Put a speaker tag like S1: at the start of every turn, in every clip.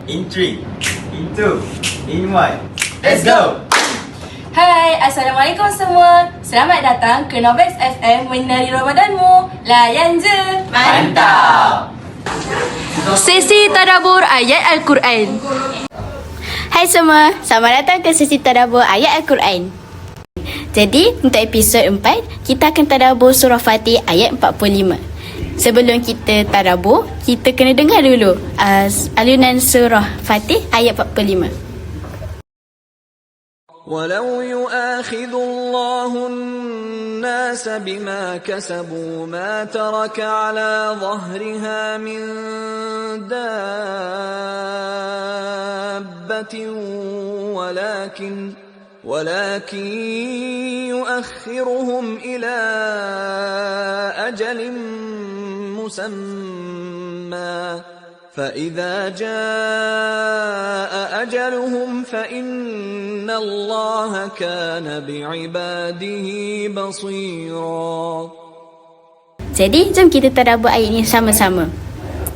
S1: In 3, in 2, in 1. Let's go!
S2: Hai, Assalamualaikum semua. Selamat datang ke Novex FM Menari Ramadanmu. Layan je.
S1: Mantap!
S2: Sesi Tadabbur Ayat Al-Quran.
S3: Hai semua, selamat datang ke sesi tadabbur ayat Al-Quran. Jadi, untuk episod 4, kita akan tadabbur surah Fatih ayat 45. Sebelum kita tadabbur, kita kena dengar dulu alunan surah Fatih ayat 45.
S4: ولو يؤاخذ الله الناس بما كسبوا ما ترك على ظهرها من دابة ولكن يؤخرهم إلى أجل مسمى فإذا جاء أجلهم فإن الله كان بعباده بصيرا.
S3: Jadi, jom kita tadabbur ayat ini sama-sama.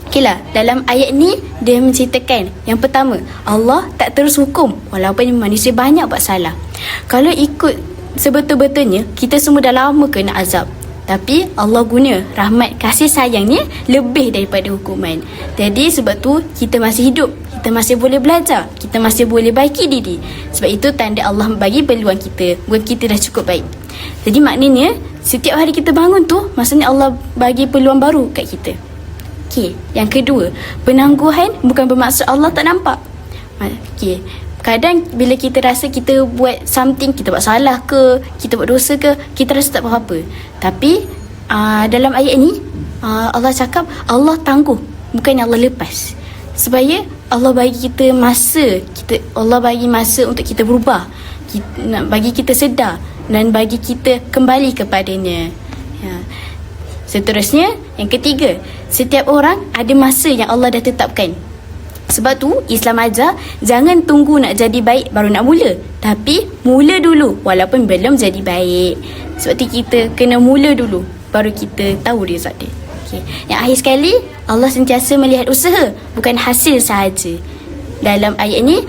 S3: Okeylah, dalam ayat ni dia menceritakan yang pertama, Allah tak terus hukum walaupun manusia banyak buat salah. Kalau ikut sebetul-betulnya, kita semua dah lama kena azab. Tapi Allah guna rahmat kasih sayangnya lebih daripada hukuman. Jadi sebab tu kita masih hidup, kita masih boleh belajar, kita masih boleh baiki diri. Sebab itu tanda Allah bagi peluang kita, bukan kita dah cukup baik. Jadi maknanya setiap hari kita bangun tu, maksudnya Allah bagi peluang baru kat kita. Okey, yang kedua, penangguhan bukan bermaksud Allah tak nampak. Okey, kadang bila kita rasa kita buat something, kita buat salah ke, kita buat dosa ke, kita rasa tak apa-apa. Tapi dalam ayat ni Allah cakap Allah tangguh, bukannya Allah lepas. Supaya Allah bagi kita masa, Allah bagi masa untuk kita berubah, bagi kita sedar dan bagi kita kembali kepadanya. Seterusnya, yang ketiga, setiap orang ada masa yang Allah dah tetapkan. Sebab tu Islam ajar jangan tunggu nak jadi baik baru nak mula, tapi mula dulu walaupun belum jadi baik. Sebab tu kita kena mula dulu baru kita tahu result dia. Okay. Yang akhir sekali, Allah sentiasa melihat usaha, bukan hasil sahaja. Dalam ayat ni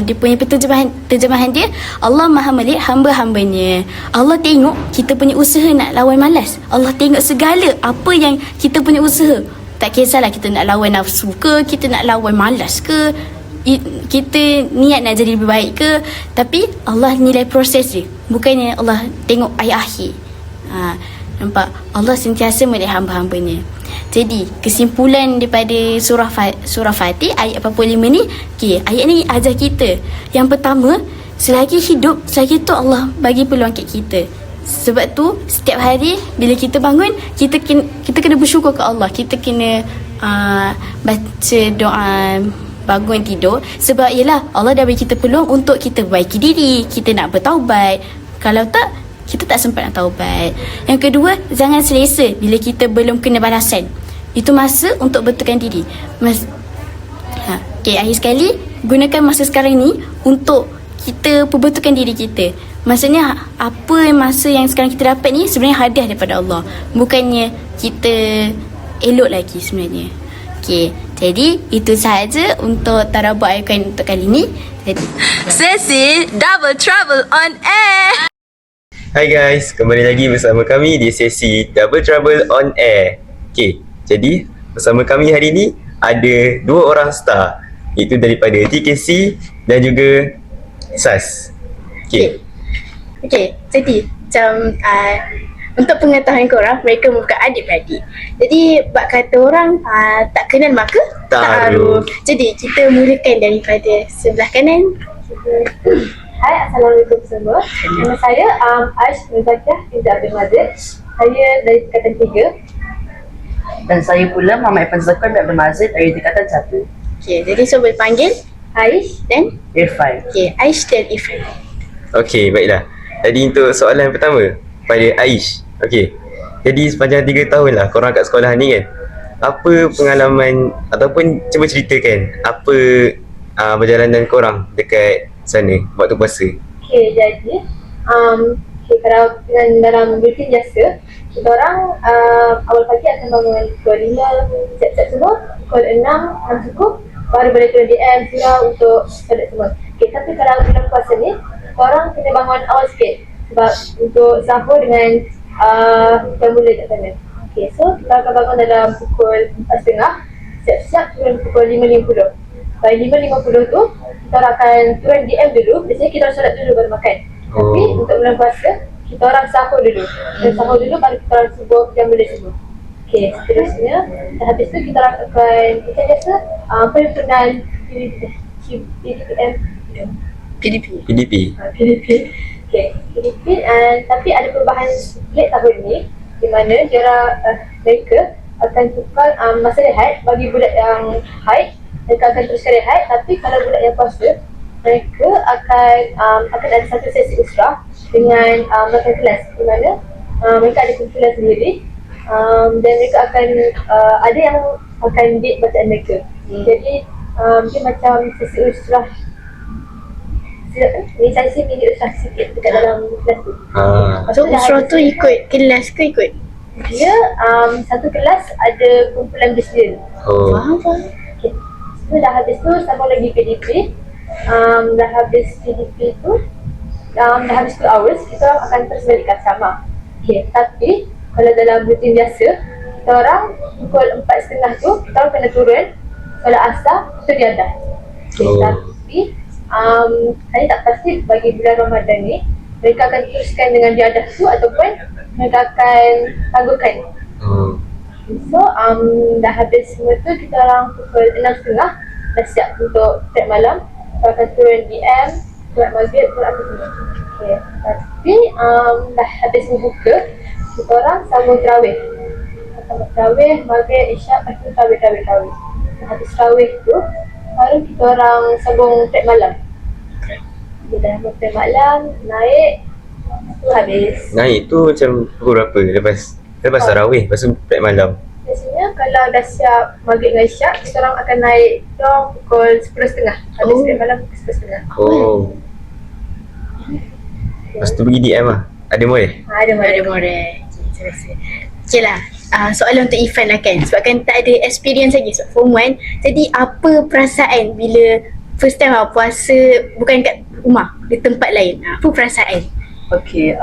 S3: dia punya terjemahan dia, Allah Maha melihat hamba-hambanya. Allah tengok kita punya usaha nak lawan malas. Allah tengok segala apa yang kita punya usaha. Tak kisahlah kita nak lawan nafsu ke, kita nak lawan malas ke, kita niat nak jadi lebih baik ke, tapi Allah nilai proses dia, bukannya Allah tengok akhir-akhir. Nampak? Allah sentiasa melihat hamba-hambanya. Jadi kesimpulan daripada surah Fatih ayat 45 ni, ayat ni ajar kita, yang pertama, selagi hidup, selagi tu Allah bagi peluang kat kita. Sebab tu setiap hari bila kita bangun, kita kena bersyukur ke Allah. Kita kena baca doa bangun tidur. Sebab yelah, Allah dah bagi kita peluang untuk kita perbaiki diri, kita nak bertaubat. Kalau tak, kita tak sempat nak taubat. Yang kedua, jangan selesa bila kita belum kena balasan. Itu masa untuk betulkan diri. Akhir sekali, gunakan masa sekarang ni untuk kita perbetulkan diri kita. Maksudnya apa masa yang sekarang kita dapat ni sebenarnya hadiah daripada Allah, bukannya kita elok lagi sebenarnya. Okey, jadi itu sahaja untuk tadabbur ayat untuk kali ni.
S2: Sesi Double Trouble on Air.
S1: Hai guys, kembali lagi bersama kami di sesi Double Trouble on Air. Okay, jadi bersama kami hari ni ada dua orang star, iaitu daripada TKC dan juga SAS. Okay.
S3: Okey, jadi macam untuk pengetahuan korang, mereka merupakan adik-beradik. Jadi bab kata orang tak kenal maka ta'aruf. Jadi kita mulakan daripada sebelah kanan.
S5: Hai, Assalamualaikum semua. Nama saya Aish Muzakiah binti Abdul Mazid. Saya dari tingkatan 3.
S6: Dan saya pula Muhammad Irfan Zakar bin Abdul Mazid dari tingkatan 1.
S3: Okey, jadi so boleh panggil Aish dan
S6: Irfan.
S3: Okey, Aish dan Irfan.
S1: Okay, baiklah. Jadi untuk soalan pertama pada Aish. Okay, jadi sepanjang 3 tahun lah korang kat sekolah ni kan, apa pengalaman ataupun cuba ceritakan apa perjalanan korang dekat sana waktu puasa?
S5: Okay, jadi kalau dengan dalam rutin biasa, kita orang awal pagi akan bangun pukul 5 siap-siap semua, pukul 6 cukup, baru boleh turun DM surau untuk solat semua. Okay, tapi kalau bulan puasa ni korang kena bangun awal sikit sebab untuk sahur dengan jam mula kat sana. Okay, so kita akan bangun dalam pukul 4.30, siap-siap turun pukul 5.50. By 5.50 tu kita orang akan turun DM dulu. Biasanya kita orang solat dulu baru makan. Tapi untuk bulan puasa kita orang sahur dulu. Kita sahur dulu baru kita orang subuh jam mula subuh. Okay, seterusnya dan habis tu kita orang akan macam biasa perhimpunan PDP. PDP. Okay, PDP tapi ada perubahan late tahun ni di mana mereka akan tukar masa rehat bagi budak yang haid. Mereka akan teruskan rehat, tapi kalau budak yang puasa mereka akan ada satu sesi usrah dengan makan kelas di mana mereka ada kumpulan sendiri dan mereka akan ada yang akan date bacaan mereka. Jadi dia macam sesi usrah sesi mini usrah sikit dekat dalam kelas tu.
S3: So usrah tu ikut kelas ke ikut?
S5: Dia satu kelas ada kumpulan bersendiri.
S3: Faham.
S5: Okay. So dah habis tu sambung lagi PDP. Dah habis PDP tu dah habis 2 hours kita orang akan terus balik ke asrama. Okay, tapi kalau dalam rutin biasa kita orang pukul 4.30 tu kita orang kena turun solat asar tu diadah. Okay, tapi saya tak pasti bagi bulan Ramadan ni mereka akan teruskan dengan diadah tu ataupun mereka akan tangguhkan. So dah habis semua tu kita orang pukul 6.30 dah siap untuk prep malam. Kita akan turun DM, solat maghrib, solat apa semua. Okay. Tapi dah habis membuka, kita orang sambung tarawih. Sambung tarawih, maghrib, isyak, lepas tu tarawih. Dah habis tarawih tu baru kita orang sambung prep malam. Kita dah sambung prep malam, naik tu habis.
S1: Naik tu macam pukul berapa? Lepas tarawih, lepas tu prep malam.
S5: Biasanya kalau dah siap maghrib dengan isyak, kita orang akan naik pukul 10.30. Habis prep malam pukul 10.30.
S1: Lepas tu pergi DM lah. Ada boleh?
S5: Ada
S3: More. Okay lah. Soalan untuk Ifan lah kan. Sebab kan tak ada experience lagi sebab form 1. Jadi apa perasaan bila first time puasa bukan kat rumah, di tempat lain? Apa perasaan?
S6: Okay,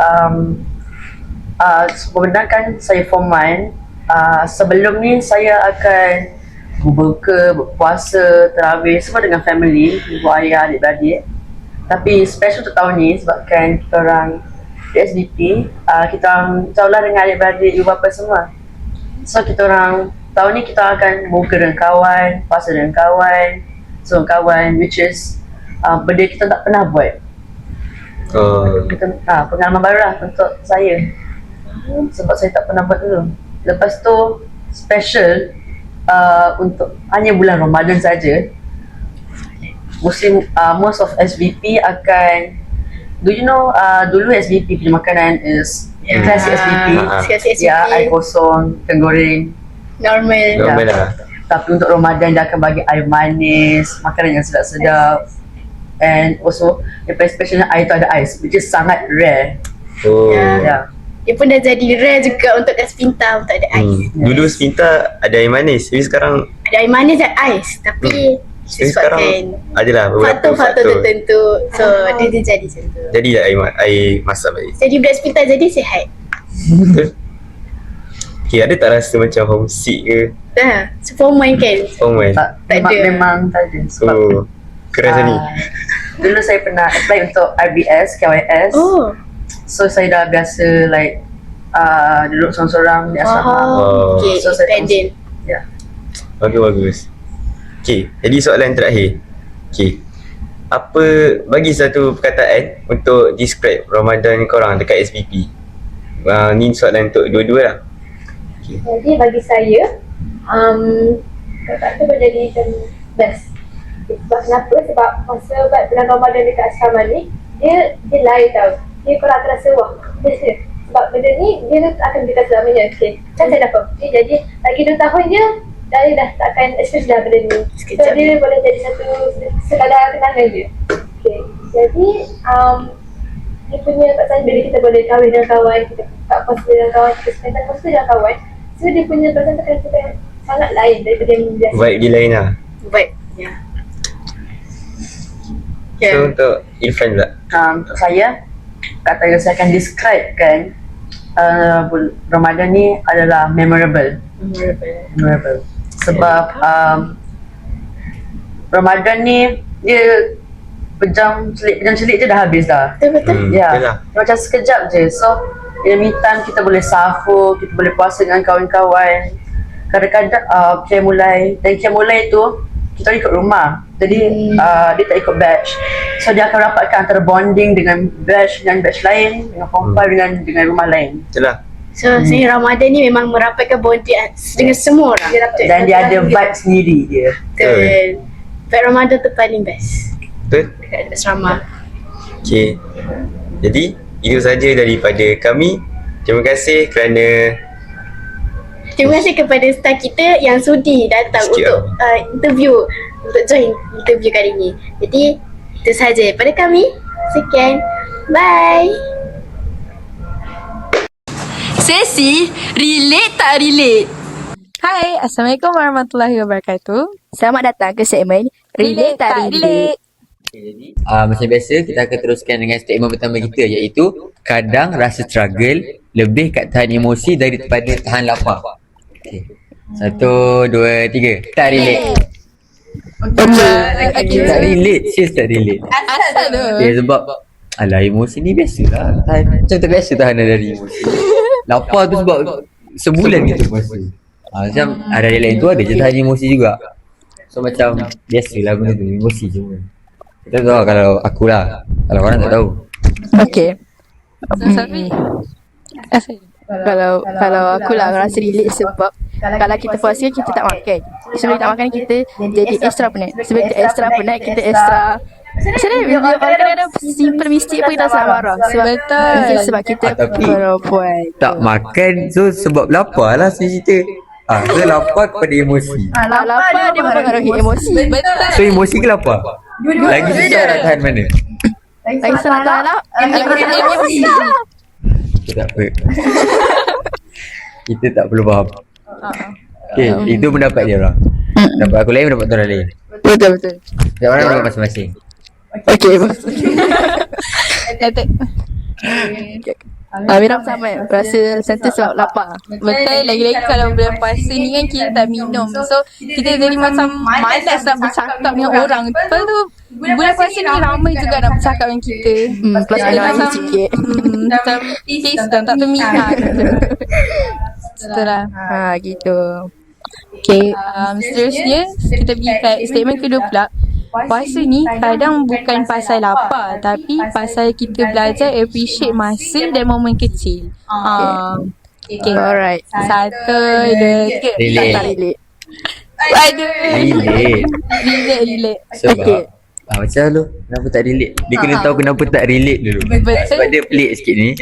S6: sebenarnya saya form 1. Sebelum ni saya akan berbuka, berpuasa, tarawih semua dengan family, ibu ayah, adik-beradik. Tapi special untuk tahun ni sebabkan kita orang di SBP, kita orang insyaAllah dengan adik-beradik, ibu bapa semua. So kita orang tahun ni kita akan berbuka dengan kawan, puasa dengan kawan, semua kawan, which is benda kita tak pernah buat. Pengalaman baru lah untuk saya. Sebab saya tak pernah buat dulu. Lepas tu special untuk hanya bulan Ramadan saja. Muslim most of SVP akan, do you know dulu SVP punya makanan is classic SVP. Ya, air kosong, ikan goreng.
S3: Normal
S1: lah.
S6: Tapi untuk Ramadan dia akan bagi air manis, makanan yang sedap-sedap. And also yang paling specialnya air tu ada ais, which is sangat rare. Ya.
S3: Dia pun dah jadi rare juga untuk kat Spinta untuk ada ais.
S1: Dulu Spinta ada air manis, tapi sekarang
S3: ada air manis dan ais. Tapi
S1: sekarang adalah beberapa
S3: faktor tertentu. So dia jadi macam tu.
S1: Jadi air masak balik.
S3: Jadi budak Spinta jadi sihat.
S1: Okay, ada tak rasa macam homesick ke?
S3: Seforman kan?
S1: Forman.
S6: Tak
S3: ada.
S6: Memang tak ada. Sebab
S1: keras ni.
S6: dulu saya pernah apply untuk RBS, KYS. So saya dah biasa duduk seorang-seorang di asrama.
S3: Okay,
S6: So saya
S3: independent.
S6: Ya.
S1: Bagus. Okay, jadi soalan terakhir. Okay, apa, bagi satu perkataan untuk describe Ramadan korang dekat SPP. Ni soalan untuk dua-dua lah. Okay.
S5: Jadi bagi saya kakak tu menjadi macam best. Sebab kenapa? Sebab masa buat bulan Ramadan dekat asrama ni dia lain tau. Dia korang akan rasa wah best dia. Sebab benda ni dia akan dekat selamanya. Okay, kan saya dah faham. Okay, jadi lagi 2 tahun je saya dah takkan experience dah benda ni. So dia boleh jadi satu sekadar kenangan je. Okay, jadi dia punya perasaan bila kita boleh kahwin dengan kawan, kita buka puasa dengan kawan, kita spend time puasa dengan kawan. So dia punya perasaan tu akan sangat lain daripada yang biasa.
S1: Vibe dia lain lah. So untuk Irfan pula.
S6: Untuk saya, kata saya akan describekan Ramadan ni adalah memorable. Sebab Ramadan ni dia pejam celik je dah habis dah.
S3: Betul-betul.
S6: Ya,
S1: Betul lah.
S6: macam sekejap je. So in the meantime kita boleh sahur, kita boleh puasa dengan kawan-kawan. Kadang-kadang Qiyam mulai tu kita ikut rumah. Jadi dia tak ikut batch. So dia akan rapatkan antara bonding dengan batch lain, dengan perempuan dengan rumah lain.
S1: Betul lah.
S3: So, saya Ramadan ni memang merapatkan bonding dengan semua orang.
S6: Dan dia ada vibe sendiri dia.
S3: Betul. Vibe Ramadan tu paling best
S1: Betul?
S3: dekat asrama.
S1: Okay. Jadi, itu saja daripada kami. Terima kasih kerana
S3: Terima kasih kepada staff kita yang sudi datang
S1: Sikit
S3: untuk join interview kali ni. Jadi, itu saja daripada kami. Sekian. Bye.
S2: Sesi relate tak relate.
S7: Hai, Assalamualaikum warahmatullahi wabarakatuh.
S3: Selamat datang ke segmen Relate tak Relate.
S8: Jadi, macam biasa kita akan teruskan dengan statement pertama kita, iaitu kadang rasa struggle lebih kat tahan emosi daripada tahan lapar. Okay. 1, 2, 3. Tak relate. Tak relate. Serius tak relate.
S7: Asal tu?
S8: Okay, sebab alah, emosi ni biasalah. Macam terbiasa tahan dari emosi. Lapar tu sebab sebulan kita puasa. Macam hari lain tu ada je tahan emosi juga. So macam biasalah benda tu, emosi je pun. Kita tahu lah kalau akulah. Kalau korang tak tahu.
S7: Okay. Sorry. Kalau aku lah rasa relate sebab kalau kita puasa kita tak makan. Sebelum kita makan kita jadi extra penat. Sebelum kita extra penat kita extra. Sebenarnya orang kadang-kadang simple mistake pun kita tak marah. Sebab kita
S8: Tapi
S7: perempuan.
S8: tak makan, so sebab lapar lah cerita. So lapar kepada emosi.
S7: Lapar dia mempengaruhi emosi. Betul.
S8: So emosi ke lapar? Lagi susah nak tahan mana?
S7: Lagi senang lah. Emosi.
S8: Kita tak apa. Kita tak perlu faham. Okay, itu pendapat dia orang. Pendapat aku lain, pendapat orang lain.
S7: Betul.
S8: Setiap orang pendapat masing-masing.
S7: Okay. Mira sama rasa sentuh sebab lapar. Betul, lagi-lagi kalau bulan puasa ni kan kita tak minum. So kita jadi macam malas nak bercakap dengan orang. Lepas tu bulan puasa ni ramai juga nak bercakap dengan kita. Plus ada macam sikit. Macam taste tak terminat. Itulah. Gitu. Okay, seterusnya kita pergi kat statement kedua pula. Puasa ni kadang bukan pasal lapar, tapi pasal kita belajar appreciate masa dan momen kecil. Okay. Alright. 1, 2, 3.
S8: Relate.
S7: Tak relate. Aduh. Relate.
S8: Sebab macam lu, kenapa tak relate? Dia kena tahu kenapa tak relate dulu.
S7: Betul.
S8: Sebab dia pelik sikit ni.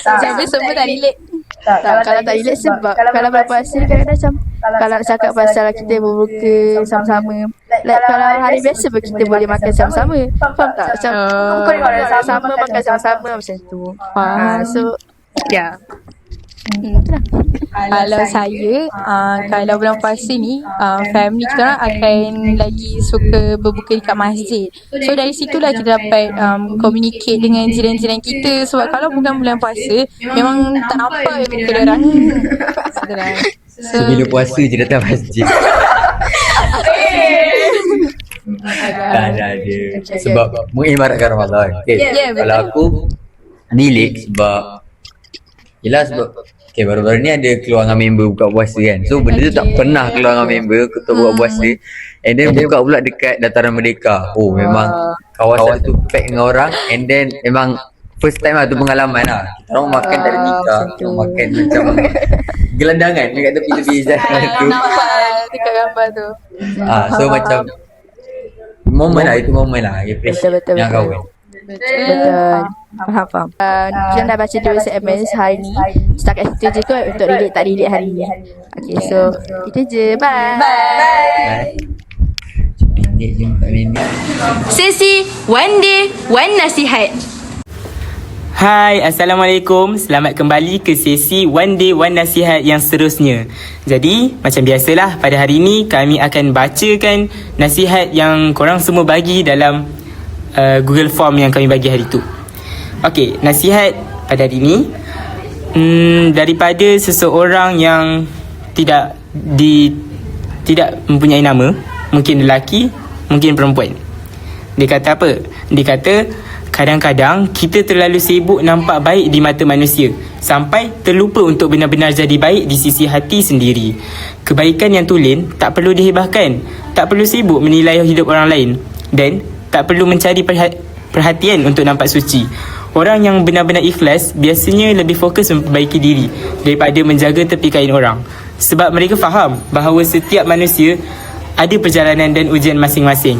S7: Sampai semua tak relate. Kalau tak relate sebab kalau berpuasa ni kadang-kadang macam kalau nak cakap pasal kita berbuka sama-sama, like kalau hari biasa pun kita boleh makan sama-sama, faham tak? Macam sama makan sama-sama macam tu. So yeah. Itulah. Kalau saya, kalau bulan puasa ni, family kita orang akan lagi suka berbuka dekat masjid. So dari situlah kita dapat communicate dengan jiran-jiran kita. Sebab kalau bukan bulan puasa, memang tak nampak muka diorang.
S8: So bila puasa je datang masjid. Tak ada dia. Sebab mengibaratkan Ramadan. Okay. Kalau aku relate sebab yelah sebab baru-baru ni ada keluar dengan member buka puasa kan. So benda tu tak pernah keluar dengan member kita buka puasa. And then buka pula dekat Dataran Merdeka. Oh memang kawasan tu pack dengan orang. And then memang first time lah tu pengalaman lah. Kita orang makan tak ada nikah. Kita makan macam gelandangan dekat tepi-tepi jalan tu.
S7: Nampak dekat gambar tu.
S8: So macam momen lah, itu momen lah. Appreciate
S7: Betul.
S8: yang kawan.
S7: Betul. Faham. Kita dah baca dua segmen hari ni. Setakat itu je kot untuk relate tak relate hari ni. Okay, so itu je. Bye.
S8: Minit je 4 minit.
S2: Sesi One Day One Nasihat.
S9: Hai, Assalamualaikum. Selamat kembali ke sesi One Day One Nasihat yang seterusnya. Jadi, macam biasalah, pada hari ini kami akan bacakan nasihat yang korang semua bagi dalam Google Form yang kami bagi hari tu. Okey, nasihat pada hari ini daripada seseorang yang tidak mempunyai nama, mungkin lelaki, mungkin perempuan. Dia kata apa? Dia kata, kadang-kadang kita terlalu sibuk nampak baik di mata manusia sampai terlupa untuk benar-benar jadi baik di sisi hati sendiri. Kebaikan yang tulen tak perlu dihebahkan, tak perlu sibuk menilai hidup orang lain, dan tak perlu mencari perhatian untuk nampak suci. Orang yang benar-benar ikhlas biasanya lebih fokus memperbaiki diri daripada menjaga tepi kain orang, sebab mereka faham bahawa setiap manusia ada perjalanan dan ujian masing-masing.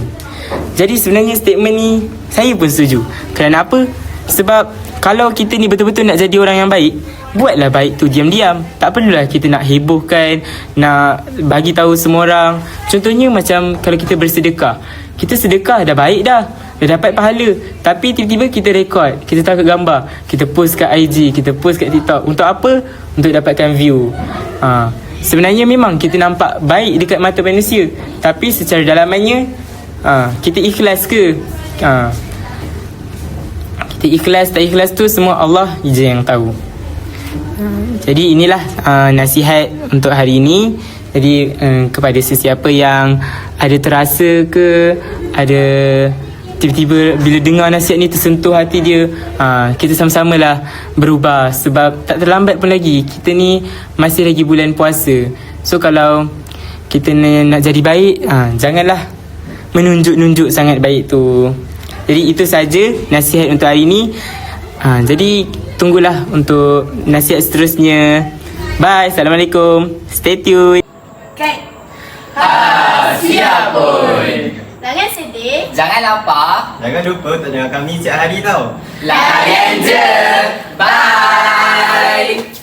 S9: Jadi sebenarnya statement ni saya pun setuju. Kenapa? Sebab kalau kita ni betul-betul nak jadi orang yang baik, buatlah baik tu diam-diam. Tak perlulah kita nak hebohkan, nak bagi tahu semua orang. Contohnya macam kalau kita bersedekah. Kita sedekah dah baik dah dapat pahala. Tapi tiba-tiba kita rekod, kita taruh gambar, kita post kat IG, kita post kat TikTok. Untuk apa? Untuk dapatkan view. Sebenarnya memang kita nampak baik dekat mata manusia, tapi secara dalamannya kita ikhlas ke? Kita ikhlas tak ikhlas tu semua Allah je yang tahu. Jadi inilah nasihat untuk hari ini. Jadi kepada sesiapa yang ada terasa ke, ada tiba-tiba bila dengar nasihat ni tersentuh hati dia, kita sama-samalah berubah. Sebab tak terlambat pun lagi. Kita ni masih lagi bulan puasa. So kalau kita nak jadi baik, janganlah menunjuk-nunjuk sangat baik tu. Jadi itu saja nasihat untuk hari ini. Jadi tunggulah untuk nasihat seterusnya. Bye, Assalamualaikum. Stay tune.
S10: Siap pun.
S3: Jangan sedih.
S10: Jangan lapar.
S1: Jangan lupa untuk dengar kami setiap hari tau.
S10: Layan je. Bye.